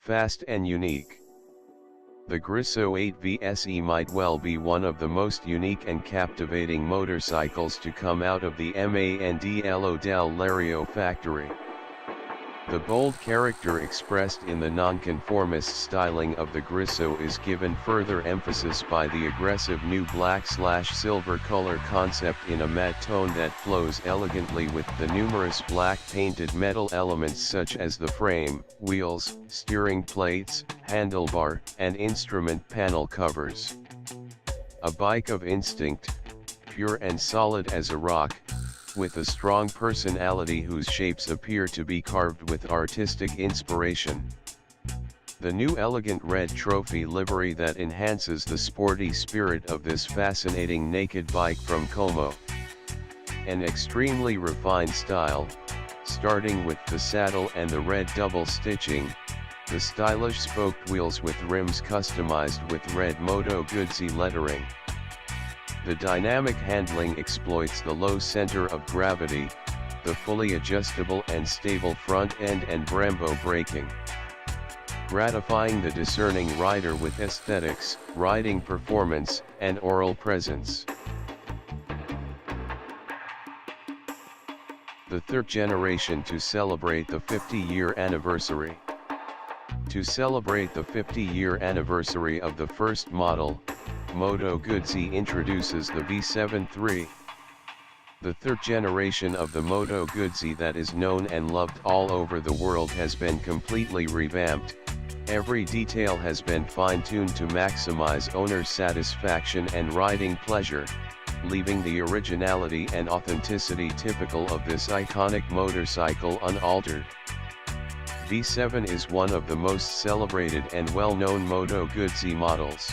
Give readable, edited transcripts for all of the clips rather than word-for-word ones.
fast and unique. The Griso 8 VSE might well be one of the most unique and captivating motorcycles to come out of the Mandlo del Lario factory. The bold character expressed in the nonconformist styling of the Griso is given further emphasis by the aggressive new black/silver color concept in a matte tone that flows elegantly with the numerous black painted metal elements such as the frame, wheels, steering plates, handlebar, and instrument panel covers. A bike of instinct, pure and solid as a rock, with a strong personality whose shapes appear to be carved with artistic inspiration. The new elegant red trophy livery that enhances the sporty spirit of this fascinating naked bike from Como. An extremely refined style, starting with the saddle and the red double stitching, the stylish spoked wheels with rims customized with red Moto Guzzi lettering. The dynamic handling exploits the low center of gravity, the fully adjustable and stable front end and Brembo braking. Gratifying the discerning rider with aesthetics, riding performance, and oral presence. The third generation to celebrate the 50-year anniversary. To celebrate the 50-year anniversary of the first model, Moto Guzzi introduces the V73. The third generation of the Moto Guzzi that is known and loved all over the world has been completely revamped. Every detail has been fine-tuned to maximize owner satisfaction and riding pleasure, leaving the originality and authenticity typical of this iconic motorcycle unaltered. V7 is one of the most celebrated and well-known Moto Guzzi models.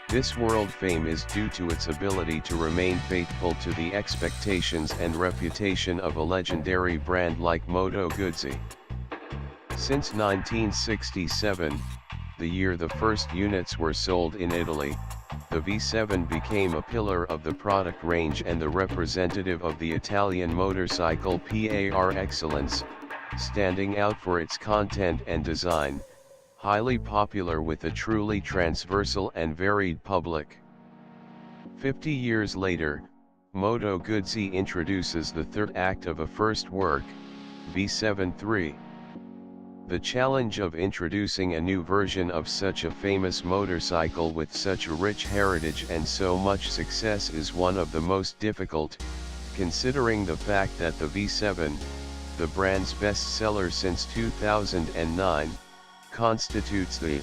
This world fame is due to its ability to remain faithful to the expectations and reputation of a legendary brand like Moto Guzzi. Since 1967, the year the first units were sold in Italy, the V7 became a pillar of the product range and the representative of the Italian motorcycle par excellence, standing out for its content and design, highly popular with a truly transversal and varied public. 50 years later, Moto Guzzi introduces the third act of a first work, V73. The challenge of introducing a new version of such a famous motorcycle with such a rich heritage and so much success is one of the most difficult, considering the fact that the V7, the brand's best seller since 2009, constitutes the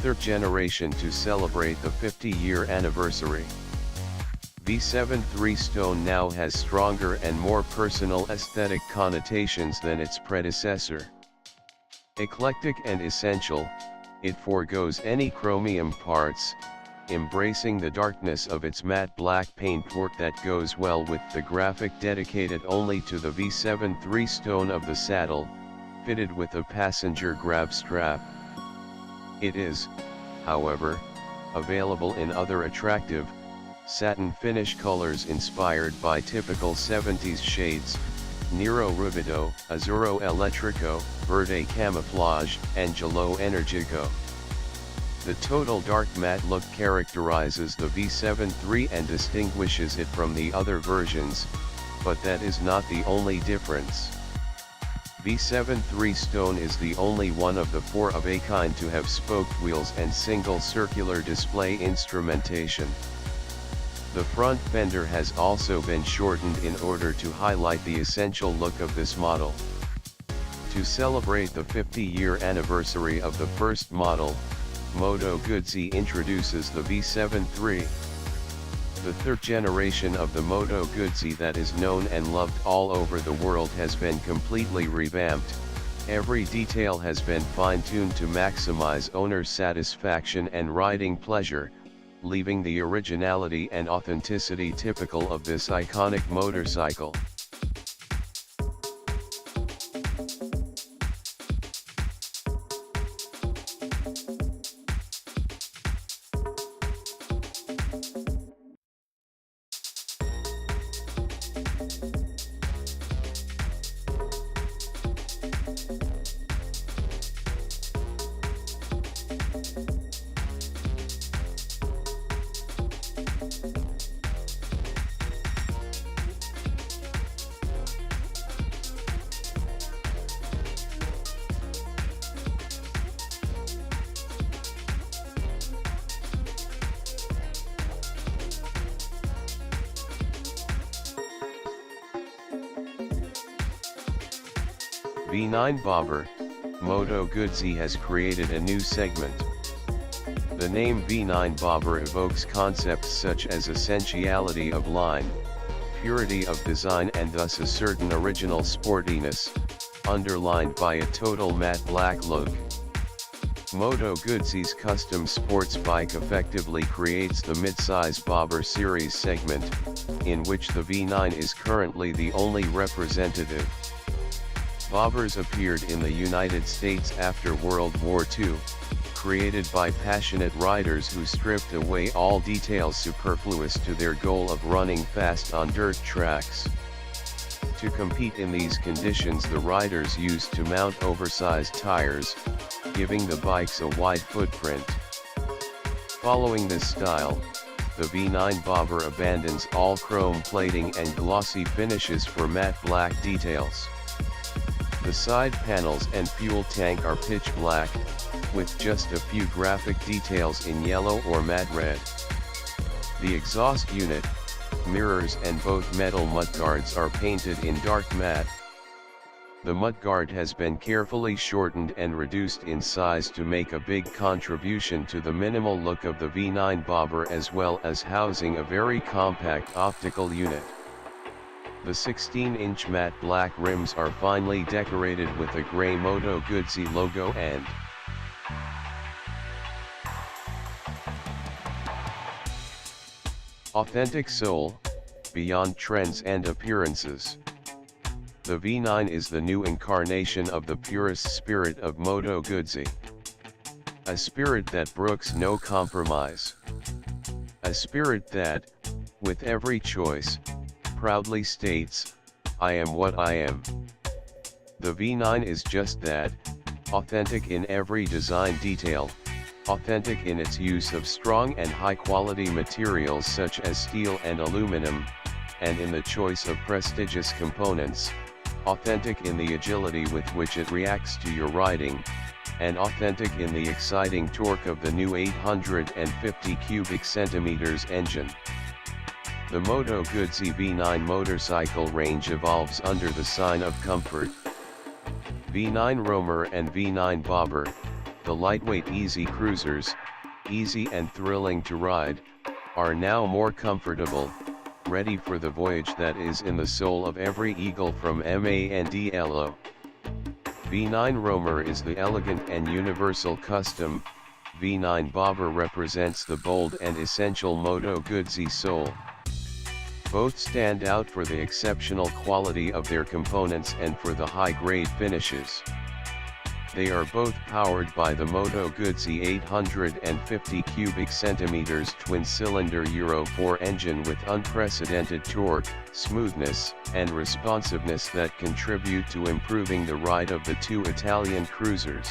third generation to celebrate the 50-year anniversary. V73 Stone now has stronger and more personal aesthetic connotations than its predecessor. Eclectic and essential, it forgoes any chromium parts, embracing the darkness of its matte black paintwork that goes well with the graphic dedicated only to the V73 Stone of the saddle, fitted with a passenger grab strap. It is, however, available in other attractive, satin finish colors inspired by typical 70s shades, Nero Rubido, Azzurro Elettrico, Verde Camouflage, and Giallo Energico. The total dark matte look characterizes the V73 and distinguishes it from the other versions, but that is not the only difference. V73 Stone is the only one of the four of a kind to have spoked wheels and single circular display instrumentation. The front fender has also been shortened in order to highlight the essential look of this model. To celebrate the 50-year anniversary of the first model, Moto Guzzi introduces the V73. The third generation of the Moto Guzzi that is known and loved all over the world has been completely revamped. Every detail has been fine-tuned to maximize owner's satisfaction and riding pleasure, leaving the originality and authenticity typical of this iconic motorcycle. V9 Bobber, Moto Guzzi has created a new segment. The name V9 Bobber evokes concepts such as essentiality of line, purity of design and thus a certain original sportiness, underlined by a total matte black look. Moto Guzzi's custom sports bike effectively creates the mid-size Bobber series segment, in which the V9 is currently the only representative. Bobbers appeared in the United States after World War II, created by passionate riders who stripped away all details superfluous to their goal of running fast on dirt tracks. To compete in these conditions, the riders used to mount oversized tires, giving the bikes a wide footprint. Following this style, the V9 Bobber abandons all chrome plating and glossy finishes for matte black details. The side panels and fuel tank are pitch black, with just a few graphic details in yellow or matte red. The exhaust unit, mirrors and both metal mudguards are painted in dark matte. The mudguard has been carefully shortened and reduced in size to make a big contribution to the minimal look of the V9 Bobber, as well as housing a very compact optical unit. The 16-inch matte black rims are finely decorated with a grey Moto Guzzi logo and authentic soul, beyond trends and appearances. The V9 is the new incarnation of the purest spirit of Moto Guzzi. A spirit that brooks no compromise. A spirit that, with every choice, proudly states, "I am what I am." The V9 is just that, authentic in every design detail, authentic in its use of strong and high-quality materials such as steel and aluminum, and in the choice of prestigious components, authentic in the agility with which it reacts to your riding, and authentic in the exciting torque of the new 850 cubic centimeters engine. The Moto Guzzi V9 motorcycle range evolves under the sign of comfort. V9 Roamer and V9 Bobber, the lightweight easy cruisers, easy and thrilling to ride, are now more comfortable, ready for the voyage that is in the soul of every eagle from Mandlo. V9 Roamer is the elegant and universal custom, V9 Bobber represents the bold and essential Moto Guzzi soul. Both stand out for the exceptional quality of their components and for the high-grade finishes. They are both powered by the Moto Guzzi 850 cubic centimeters twin-cylinder Euro 4 engine with unprecedented torque, smoothness, and responsiveness that contribute to improving the ride of the two Italian cruisers.